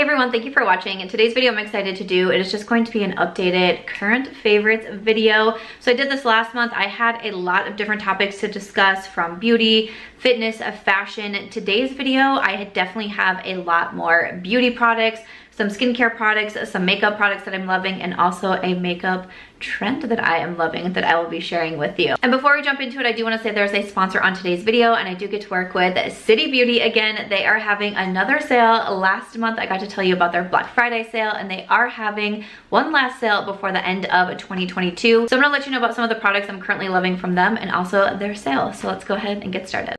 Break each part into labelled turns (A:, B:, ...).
A: Hey everyone, thank you for watching. In today's video I'm excited to do, it is just going to be an updated current favorites video. So I did this last month. I had a lot of different topics to discuss, from beauty, fitness, fashion. Today's video, I definitely have a lot more beauty products, some skincare products, some makeup products that I'm loving, and also a makeup trend that I am loving that I will be sharing with you. And before we jump into it, I do want to say there's a sponsor on today's video, and I do get to work with City Beauty again. They are having another sale. Last month I got to tell you about their Black Friday sale, and they are having one last sale before the end of 2022. So I'm gonna let you know about some of the products I'm currently loving from them and also their sale. So let's go ahead and get started.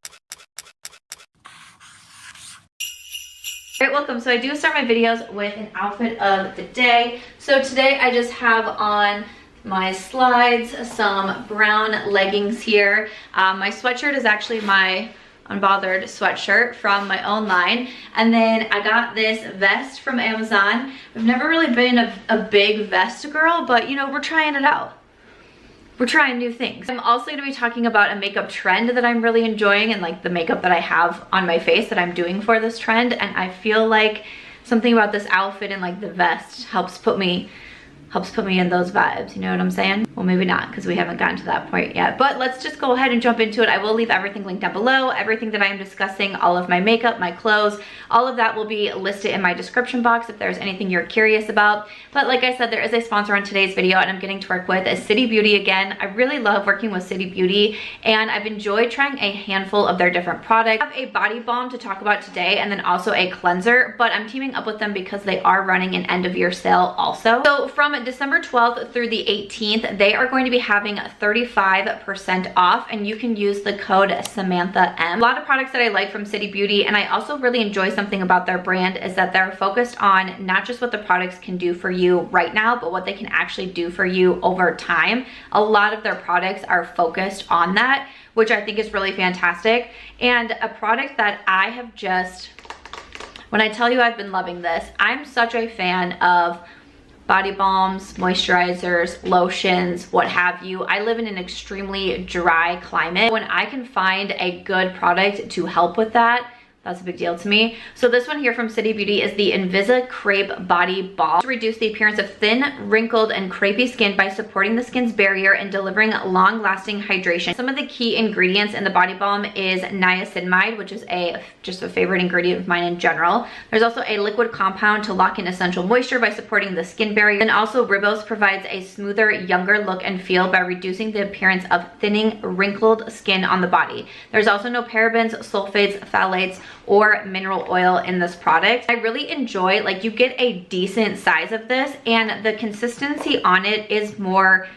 A: Alright, welcome. So I do start my videos with an outfit of the day. So today I just have on my slides, some brown leggings here. My sweatshirt is actually my Unbothered sweatshirt from my own line. And then I got this vest from Amazon. I've never really been a big vest girl, but you know, we're trying it out. We're trying new things. I'm also going to be talking about a makeup trend that I'm really enjoying, and like the makeup that I have on my face that I'm doing for this trend. And I feel like something about this outfit and like the vest helps put me in those vibes, you know what I'm saying? Well, maybe not, because we haven't gotten to that point yet. But let's just go ahead and jump into it. I will leave everything linked down below. Everything that I am discussing, all of my makeup, my clothes, all of that will be listed in my description box if there's anything you're curious about. But like I said, there is a sponsor on today's video, and I'm getting to work with City Beauty again. I really love working with City Beauty, and I've enjoyed trying a handful of their different products. I have a body balm to talk about today, and then also a cleanser, but I'm teaming up with them because they are running an end of year sale also. So from December 12th through the 18th, they are going to be having 35% off, and you can use the code Samantha M. A lot of products that I like from City Beauty, and I also really enjoy something about their brand, is that they're focused on not just what the products can do for you right now, but what they can actually do for you over time. A lot of their products are focused on that, which I think is really fantastic. And a product that I have just, when I tell you I've been loving this, I'm such a fan of body balms, moisturizers, lotions, what have you. I live in an extremely dry climate. When I can find a good product to help with that, that's a big deal to me. So this one here from City Beauty is the Invisa Crepe Body Balm to reduce the appearance of thin, wrinkled, and crepey skin by supporting the skin's barrier and delivering long-lasting hydration. Some of the key ingredients in the body balm is niacinamide, which is just a favorite ingredient of mine in general. There's also a liquid compound to lock in essential moisture by supporting the skin barrier. And also Ribose provides a smoother, younger look and feel by reducing the appearance of thinning, wrinkled skin on the body. There's also no parabens, sulfates, phthalates, or mineral oil in this product. I really enjoy, like, you get a decent size of this, and the consistency on it is more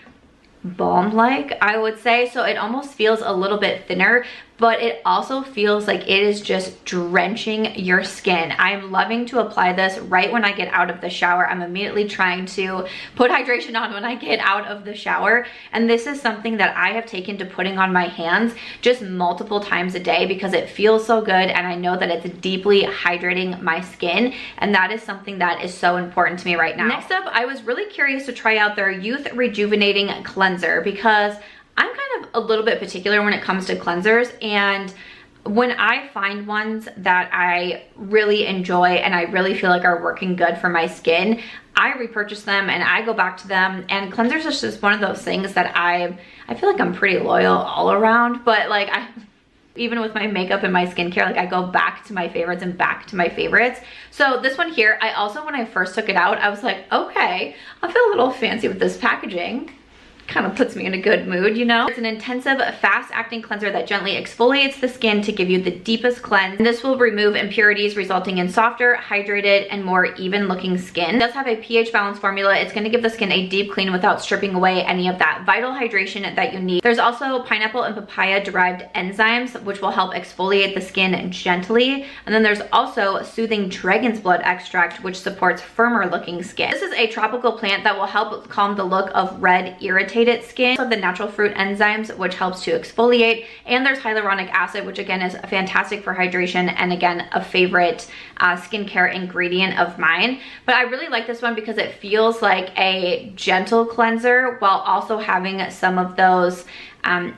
A: balm-like, I would say. So it almost feels a little bit thinner, but it also feels like it is just drenching your skin. I'm loving to apply this right when I get out of the shower. I'm immediately trying to put hydration on when I get out of the shower. And this is something that I have taken to putting on my hands just multiple times a day because it feels so good, and I know that it's deeply hydrating my skin. And that is something that is so important to me right now. Next up, I was really curious to try out their Youth Rejuvenating Cleanser because I'm kind of a little bit particular when it comes to cleansers, and when I find ones that I really enjoy and I really feel like are working good for my skin, I repurchase them and I go back to them. And cleansers is just one of those things that I feel like I'm pretty loyal all around, but like even with my makeup and my skincare, like I go back to my favorites and back to my favorites. So this one here, I also, when I first took it out, I was like, okay, I feel a little fancy with this packaging. Kind of puts me in a good mood, you know? It's an intensive, fast-acting cleanser that gently exfoliates the skin to give you the deepest cleanse. And this will remove impurities, resulting in softer, hydrated, and more even-looking skin. It does have a pH balance formula. It's gonna give the skin a deep clean without stripping away any of that vital hydration that you need. There's also pineapple and papaya-derived enzymes, which will help exfoliate the skin gently. And then there's also soothing dragon's blood extract, which supports firmer-looking skin. This is a tropical plant that will help calm the look of red, irritated skin. So the natural fruit enzymes, which helps to exfoliate, and there's hyaluronic acid, which again is fantastic for hydration, and again a favorite skincare ingredient of mine. But I really like this one because it feels like a gentle cleanser while also having some of those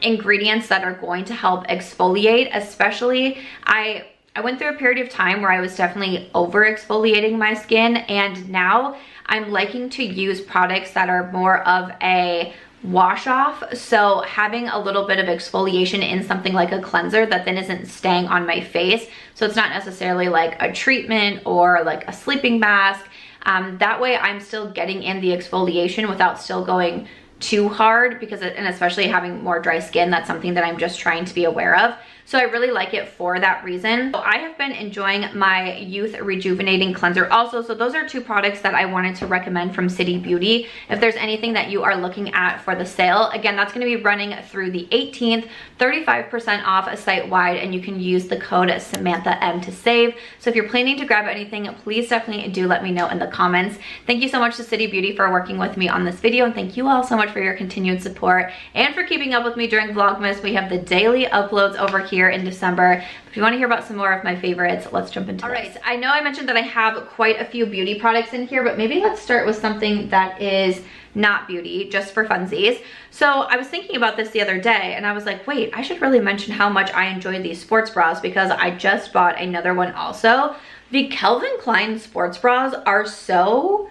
A: ingredients that are going to help exfoliate. Especially I I went through a period of time where I was definitely over exfoliating my skin, and now I'm liking to use products that are more of a wash off. So having a little bit of exfoliation in something like a cleanser that then isn't staying on my face. So it's not necessarily like a treatment or like a sleeping mask. That way I'm still getting in the exfoliation without still going too hard, because and especially having more dry skin, that's something that I'm just trying to be aware of. So I really like it for that reason. So I have been enjoying my Youth Rejuvenating Cleanser also. So those are two products that I wanted to recommend from City Beauty. If there's anything that you are looking at for the sale, again, that's gonna be running through the 18th, 35% off site-wide, and you can use the code SamanthaM to save. So if you're planning to grab anything, please definitely do let me know in the comments. Thank you so much to City Beauty for working with me on this video, and thank you all so much for your continued support and for keeping up with me during Vlogmas. We have the daily uploads over here in December. If you want to hear about some more of my favorites, let's jump into this. All right, I know I mentioned that I have quite a few beauty products in here, but maybe let's start with something that is not beauty, just for funsies. So I was thinking about this the other day, and I was like, wait, I should really mention how much I enjoy these sports bras, because I just bought another one also. The Calvin Klein sports bras are so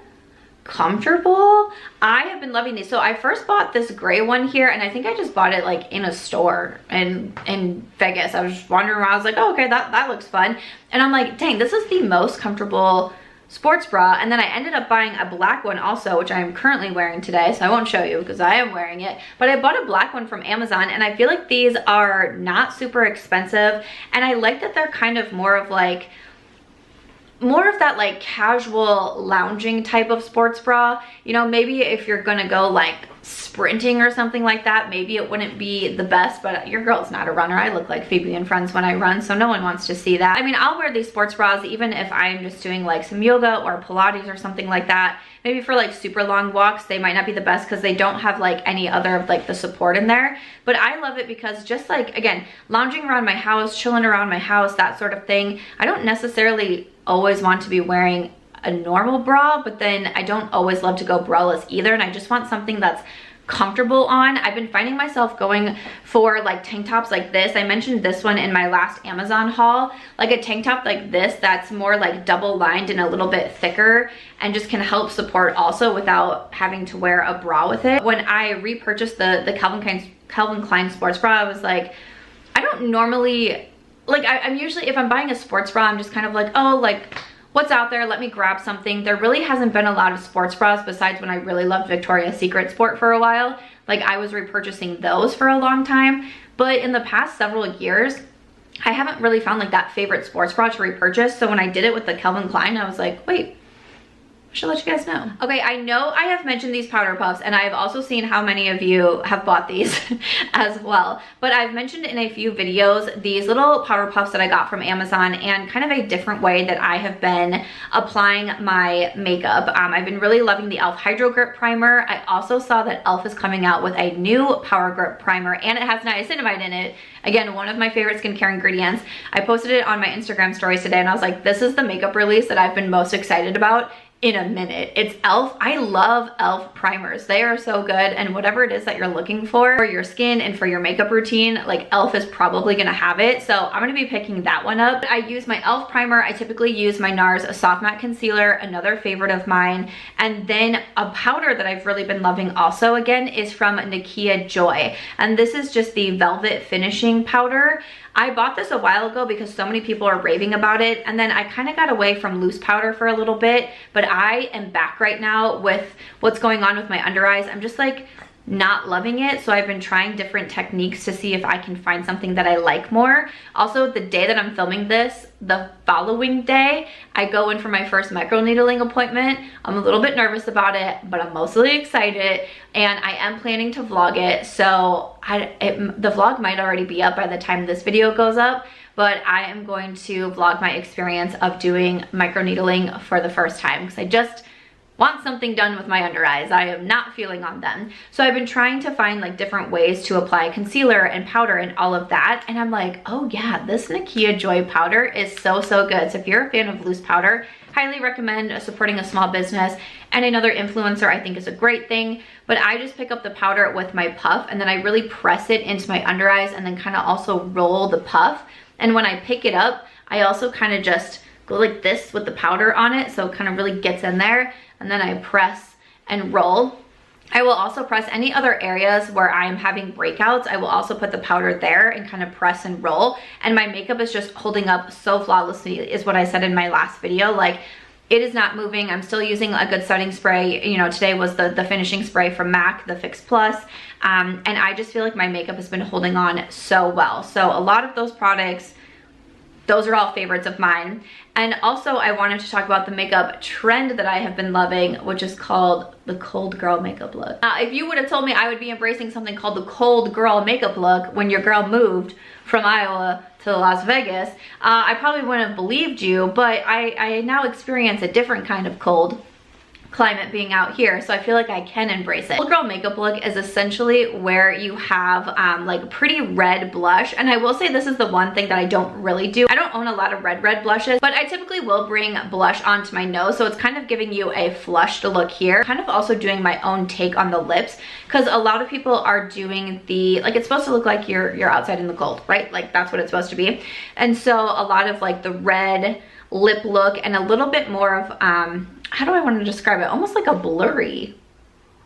A: comfortable. I have been loving these. So I first bought this gray one here, and I think I just bought it like in a store in Vegas. I was just wandering around. I was like, oh, okay, that looks fun. And I'm like, dang, this is the most comfortable sports bra. And then I ended up buying a black one also, which I am currently wearing today, so I won't show you because I am wearing it. But I bought a black one from Amazon, and I feel like these are not super expensive, and I like that they're kind of more of that like casual lounging type of sports bra. You know, maybe if you're gonna go like sprinting or something like that, maybe it wouldn't be the best, but your girl's not a runner. I look like Phoebe and Friends when I run, so no one wants to see that. I mean, I'll wear these sports bras even if I'm just doing like some yoga or Pilates or something like that. Maybe for like super long walks, they might not be the best because they don't have like any other of like the support in there. But I love it because just like, again, lounging around my house, chilling around my house, that sort of thing, I don't necessarily always want to be wearing a normal bra, but then I don't always love to go braless either, and I just want something that's comfortable on. I've been finding myself going for like tank tops like this. I mentioned this one in my last Amazon haul, like a tank top like this that's more like double lined and a little bit thicker and just can help support also without having to wear a bra with it. When I repurchased the Calvin Klein sports bra, I was like, I don't normally, like I'm usually, if I'm buying a sports bra, I'm just kind of like, oh, like what's out there, let me grab something. There really hasn't been a lot of sports bras besides when I really loved Victoria's Secret Sport for a while. Like I was repurchasing those for a long time, but in the past several years, I haven't really found like that favorite sports bra to repurchase. So when I did it with the Calvin Klein, I was like, wait, I should let you guys know. Okay, I know I have mentioned these powder puffs, and I've also seen how many of you have bought these as well. But I've mentioned in a few videos these little powder puffs that I got from Amazon, and kind of a different way that I have been applying my makeup. I've been really loving the e.l.f. Hydro Grip Primer. I also saw that e.l.f. is coming out with a new Power Grip Primer, and it has niacinamide in it. Again, one of my favorite skincare ingredients. I posted it on my Instagram stories today, and I was like, this is the makeup release that I've been most excited about in a minute. It's e.l.f. I love e.l.f. primers. They are so good, and whatever it is that you're looking for your skin and for your makeup routine, like e.l.f. is probably gonna have it. So I'm gonna be picking that one up. I use my e.l.f. primer. I typically use my NARS Soft Matte Concealer, another favorite of mine. And then a powder that I've really been loving also, again, is from Nakia Joy. And this is just the Velvet Finishing Powder. I bought this a while ago because so many people are raving about it, and then I kind of got away from loose powder for a little bit, but I am back right now with what's going on with my under eyes. I'm just like not loving it, so I've been trying different techniques to see if I can find something that I like more. Also, the day that I'm filming this, the following day, I go in for my first microneedling appointment. I'm a little bit nervous about it, but I'm mostly excited, and I am planning to vlog it, so the vlog might already be up by the time this video goes up, but I am going to vlog my experience of doing microneedling for the first time, because I just want something done with my under eyes. I am not feeling on them. So I've been trying to find like different ways to apply concealer and powder and all of that. And I'm like, oh yeah, this Nakia Joy powder is so, so good. So if you're a fan of loose powder, highly recommend supporting a small business and another influencer. I think is a great thing. But I just pick up the powder with my puff, and then I really press it into my under eyes and then kind of also roll the puff. And when I pick it up, I also kind of just go like this with the powder on it, so it kind of really gets in there, and then I press and roll. I will also press any other areas where I'm having breakouts. I will also put the powder there and kind of press and roll. And my makeup is just holding up so flawlessly, is what I said in my last video. Like, it is not moving. I'm still using a good setting spray. You know, today was the finishing spray from MAC, the Fix Plus. And I just feel like my makeup has been holding on so well. So a lot of those products, those are all favorites of mine. And also I wanted to talk about the makeup trend that I have been loving, which is called the cold girl makeup look. If you would have told me I would be embracing something called the cold girl makeup look when your girl moved from Iowa to Las Vegas, I probably wouldn't have believed you, but I now experience a different kind of cold climate being out here, so I feel like I can embrace it. Cold girl makeup look is essentially where you have like pretty red blush, and I will say this is the one thing that I don't really do. I don't own a lot of red blushes, but I typically will bring blush onto my nose, so it's kind of giving you a flushed look here. Kind of also doing my own take on the lips, because a lot of people are doing the, like, it's supposed to look like you're outside in the cold, right? Like, that's what it's supposed to be. And so a lot of like the red lip look and a little bit more of how do I want to describe it? Almost like a blurry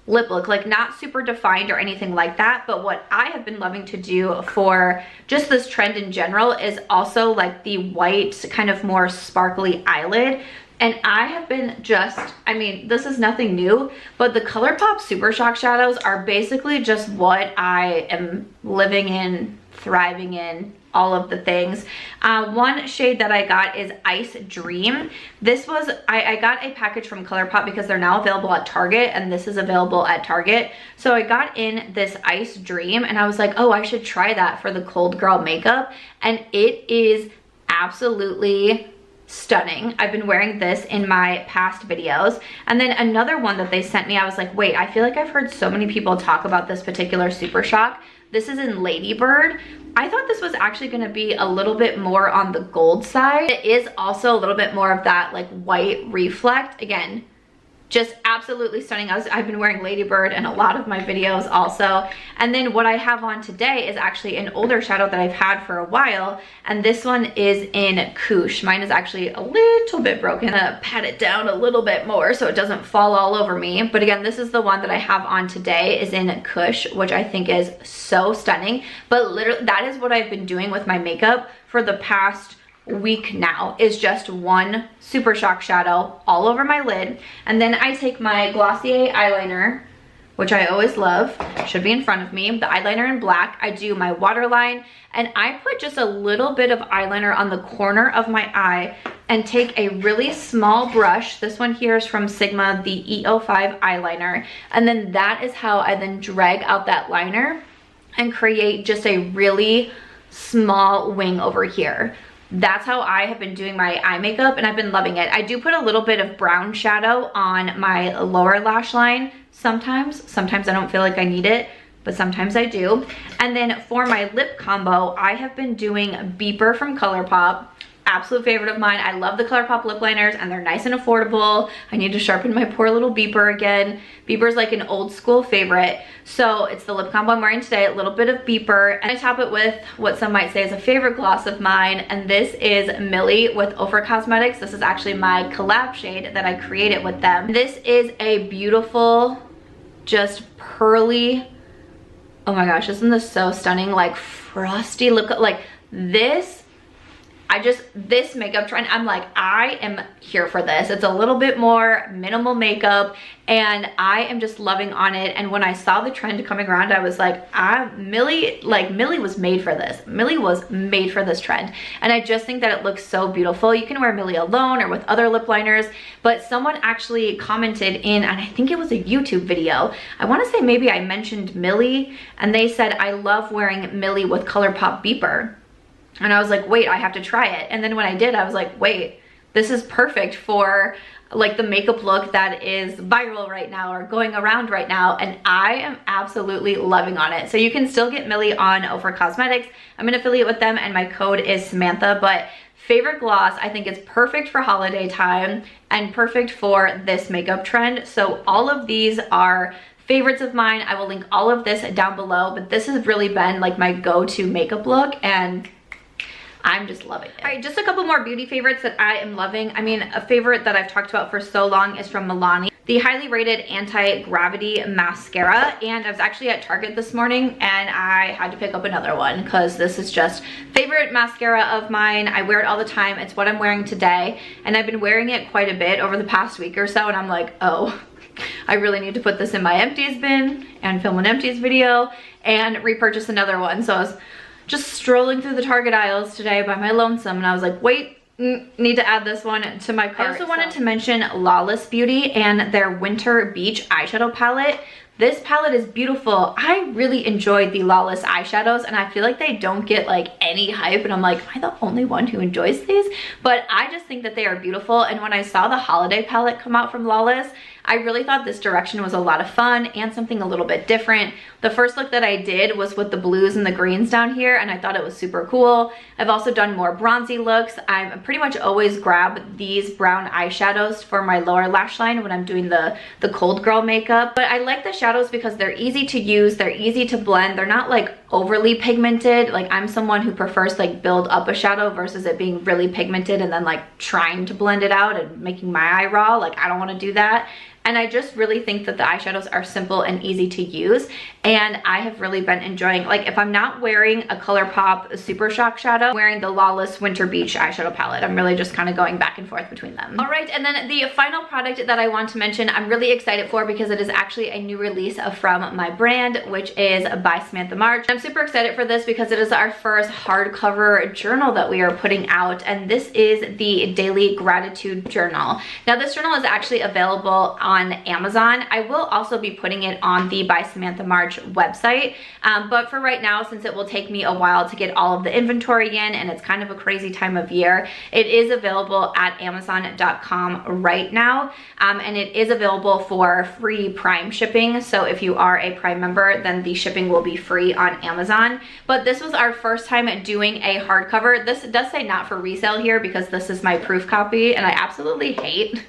A: lip look, like not super defined or anything like that. But what I have been loving to do for just this trend in general is also like the white, kind of more sparkly eyelid. And I have been just, I mean, this is nothing new, but the ColourPop Super Shock shadows are basically just what I am living in, thriving in, all of the things. One shade that I got is Ice Dream. This was, I got a package from ColourPop because they're now available at Target, and this is available at Target. So I got in this Ice Dream and I was like, oh, I should try that for the cold girl makeup. And it is absolutely stunning. I've been wearing this in my past videos. And then another one that they sent me, I was like, wait, I feel like I've heard so many people talk about this particular Super Shock. This is in Ladybird. I thought this was actually gonna be a little bit more on the gold side. It is also a little bit more of that like white reflect. Again, just absolutely stunning. I've been wearing Ladybird in a lot of my videos also. And then what I have on today is actually an older shadow that I've had for a while. And this one is in Koosh. Mine is actually a little bit broken. I'm gonna pat it down a little bit more so it doesn't fall all over me. But again, this is the one that I have on today, is in Koosh, which I think is so stunning. But literally, that is what I've been doing with my makeup for the past week now, is just one Super Shock shadow all over my lid. And then I take my Glossier eyeliner, which I always love, should be in front of me, the eyeliner in black. I do my waterline, and I put just a little bit of eyeliner on the corner of my eye and take a really small brush. This one here is from Sigma, the E05 eyeliner. And then that is how I then drag out that liner and create just a really small wing over here. That's how I have been doing my eye makeup, and I've been loving it. I do put a little bit of brown shadow on my lower lash line sometimes. Sometimes I don't feel like I need it, but sometimes I do. And then for my lip combo, I have been doing Beeper from ColourPop. Absolute favorite of mine. I love the ColourPop lip liners, and they're nice and affordable. I need to sharpen my poor little Beeper again. Beeper's like an old school favorite. So it's the lip combo I'm wearing today, a little bit of Beeper, and I top it with what some might say is a favorite gloss of mine, and this is Millie with Ofra Cosmetics. This is actually my collab shade that I created with them. This is a beautiful, just pearly, oh my gosh, isn't this so stunning, like frosty lip, like this, this makeup trend, I'm like, I am here for this. It's a little bit more minimal makeup, and I am just loving on it. And when I saw the trend coming around, I was like, Millie was made for this. Millie was made for this trend. And I just think that it looks so beautiful. You can wear Millie alone or with other lip liners, but someone actually commented in, and I think it was a YouTube video, I wanna say maybe I mentioned Millie, and they said, I love wearing Millie with ColourPop Beeper. And I was like, wait, I have to try it. And then when I did, I was like, wait, this is perfect for like the makeup look that is viral right now or going around right now. And I am absolutely loving on it. So you can still get Millie on Ofra Cosmetics. I'm an affiliate with them, and my code is Samantha. But favorite gloss, I think it's perfect for holiday time and perfect for this makeup trend. So all of these are favorites of mine. I will link all of this down below, but this has really been like my go-to makeup look, and I'm just loving it. All right, just a couple more beauty favorites that I am loving. I mean, a favorite that I've talked about for so long is from Milani, the highly rated anti-gravity mascara. And I was actually at Target this morning and I had to pick up another one because this is just favorite mascara of mine. I wear it all the time. It's what I'm wearing today, and I've been wearing it quite a bit over the past week or so, and I'm like, oh, I really need to put this in my empties bin and film an empties video and repurchase another one. So I was just strolling through the Target aisles today by my lonesome, and I was like, wait, need to add this one to my cart. I also wanted to mention Lawless Beauty and their Winter Beach eyeshadow palette. This palette is beautiful. I really enjoyed the Lawless eyeshadows, and I feel like they don't get like any hype, and I'm like, am I the only one who enjoys these? But I just think that they are beautiful, and when I saw the holiday palette come out from Lawless, I really thought this direction was a lot of fun and something a little bit different. The first look that I did was with the blues and the greens down here, and I thought it was super cool. I've also done more bronzy looks. I pretty much always grab these brown eyeshadows for my lower lash line when I'm doing the cold girl makeup. But I like the shadows because they're easy to use, they're easy to blend, they're not like overly pigmented. Like, I'm someone who prefers like build up a shadow versus it being really pigmented and then like trying to blend it out and making my eye raw. Like, I don't want to do that. And I just really think that the eyeshadows are simple and easy to use, and I have really been enjoying, like, if I'm not wearing a ColourPop Super Shock shadow, I'm wearing the Lawless Winter Beach eyeshadow palette. I'm really just kind of going back and forth between them. All right, and then the final product that I want to mention, I'm really excited for because it is actually a new release from my brand, which is by Samantha March. I'm super excited for this because it is our first hardcover journal that we are putting out, and this is the Daily Gratitude Journal. Now, this journal is actually available on Amazon. I will also be putting it on the By Samantha March website, but for right now, since it will take me a while to get all of the inventory in and it's kind of a crazy time of year, it is available at Amazon.com right now, and it is available for free Prime shipping. So if you are a Prime member, then the shipping will be free on Amazon. But this was our first time doing a hardcover. This does say not for resale here because this is my proof copy, and I absolutely hate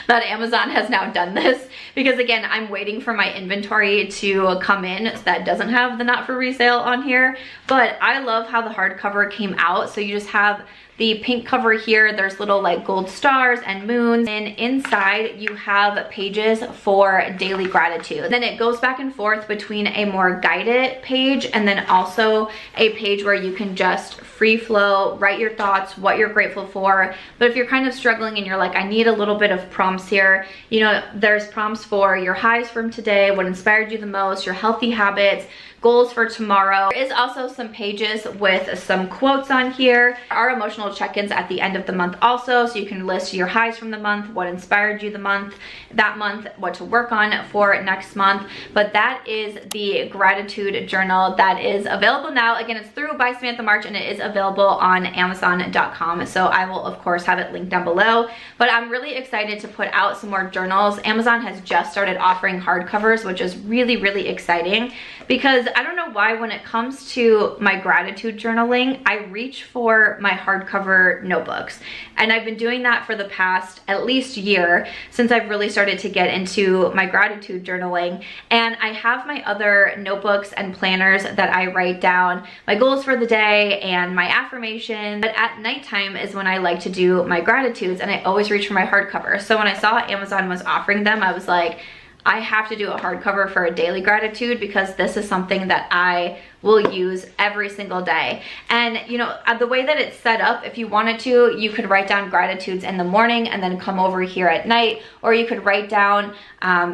A: that Amazon has now done this, because again, I'm waiting for my inventory to come in so that doesn't have the not for resale on here. But I love how the hardcover came out. So you just have the pink cover here, there's little like gold stars and moons, and inside you have pages for daily gratitude. Then it goes back and forth between a more guided page and then also a page where you can just free flow, write your thoughts, what you're grateful for. But if you're kind of struggling and you're like, I need a little bit of prompts here, you know, there's prompts for your highs from today, what inspired you the most, your healthy habits, goals for tomorrow. There is also some pages with some quotes on here. There are emotional check-ins at the end of the month also, so you can list your highs from the month, what inspired you that month, what to work on for next month. But that is the gratitude journal that is available now. Again, it's through By Samantha March and it is available on Amazon.com. So I will of course have it linked down below. But I'm really excited to put out some more journals. Amazon has just started offering hardcovers, which is really, really exciting, because I don't know why when it comes to my gratitude journaling, I reach for my hardcover notebooks. And I've been doing that for the past at least year since I've really started to get into my gratitude journaling. And I have my other notebooks and planners that I write down my goals for the day and my affirmations. But at nighttime is when I like to do my gratitudes, and I always reach for my hardcover. So when I saw Amazon was offering them, I was like, I have to do a hardcover for a daily gratitude because this is something that I will use every single day. And you know, the way that it's set up, if you wanted to, you could write down gratitudes in the morning and then come over here at night, or you could write down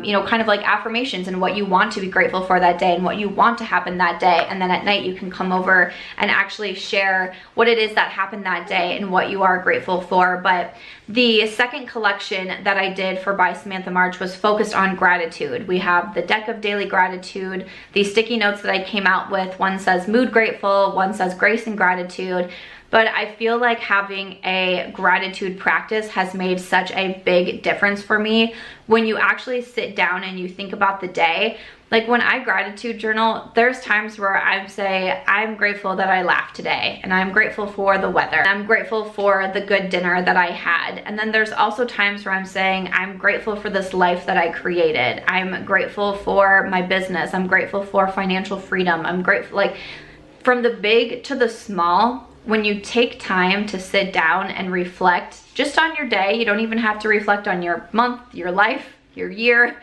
A: you know, kind of like affirmations and what you want to be grateful for that day and what you want to happen that day. And then at night you can come over and actually share what it is that happened that day and what you are grateful for. But the second collection that I did for By Samantha March was focused on gratitude. We have the deck of daily gratitude, the sticky notes that I came out with. One says mood grateful, one says grace and gratitude. But I feel like having a gratitude practice has made such a big difference for me when you actually sit down and you think about the day. Like when I gratitude journal, there's times where I say, I'm grateful that I laughed today, and I'm grateful for the weather. I'm grateful for the good dinner that I had. And then there's also times where I'm saying, I'm grateful for this life that I created. I'm grateful for my business. I'm grateful for financial freedom. I'm grateful, like from the big to the small, when you take time to sit down and reflect just on your day, you don't even have to reflect on your month, your life, your year,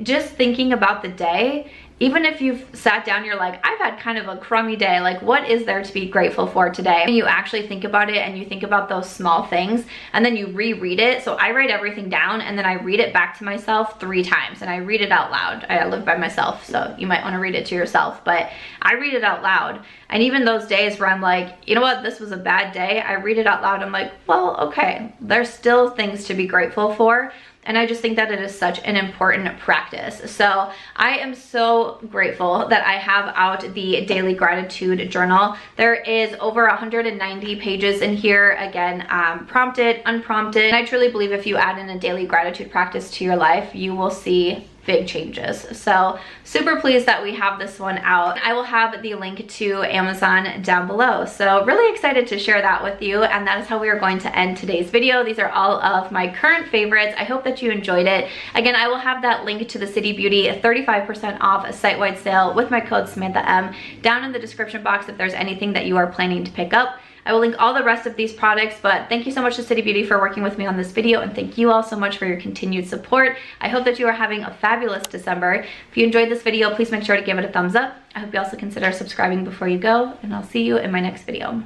A: just thinking about the day. Even if you've sat down, you're like, I've had kind of a crummy day, like what is there to be grateful for today? And you actually think about it and you think about those small things and then you reread it. So I write everything down and then I read it back to myself 3 times and I read it out loud. I live by myself, so you might want to read it to yourself, but I read it out loud. And even those days where I'm like, you know what, this was a bad day, I read it out loud. I'm like, well, okay, there's still things to be grateful for. And I just think that it is such an important practice. So I am so grateful that I have out the daily gratitude journal. There is over 190 pages in here, again, prompted, unprompted. And I truly believe if you add in a daily gratitude practice to your life, you will see big changes. So super pleased that we have this one out. I will have the link to Amazon down below. So really excited to share that with you. And that is how we are going to end today's video. These are all of my current favorites. I hope that you enjoyed it. Again, I will have that link to the City Beauty 35% off a site-wide sale with my code Samantha M down in the description box if there's anything that you are planning to pick up. I will link all the rest of these products, but thank you so much to City Beauty for working with me on this video, and thank you all so much for your continued support. I hope that you are having a fabulous December. If you enjoyed this video, please make sure to give it a thumbs up. I hope you also consider subscribing before you go, and I'll see you in my next video.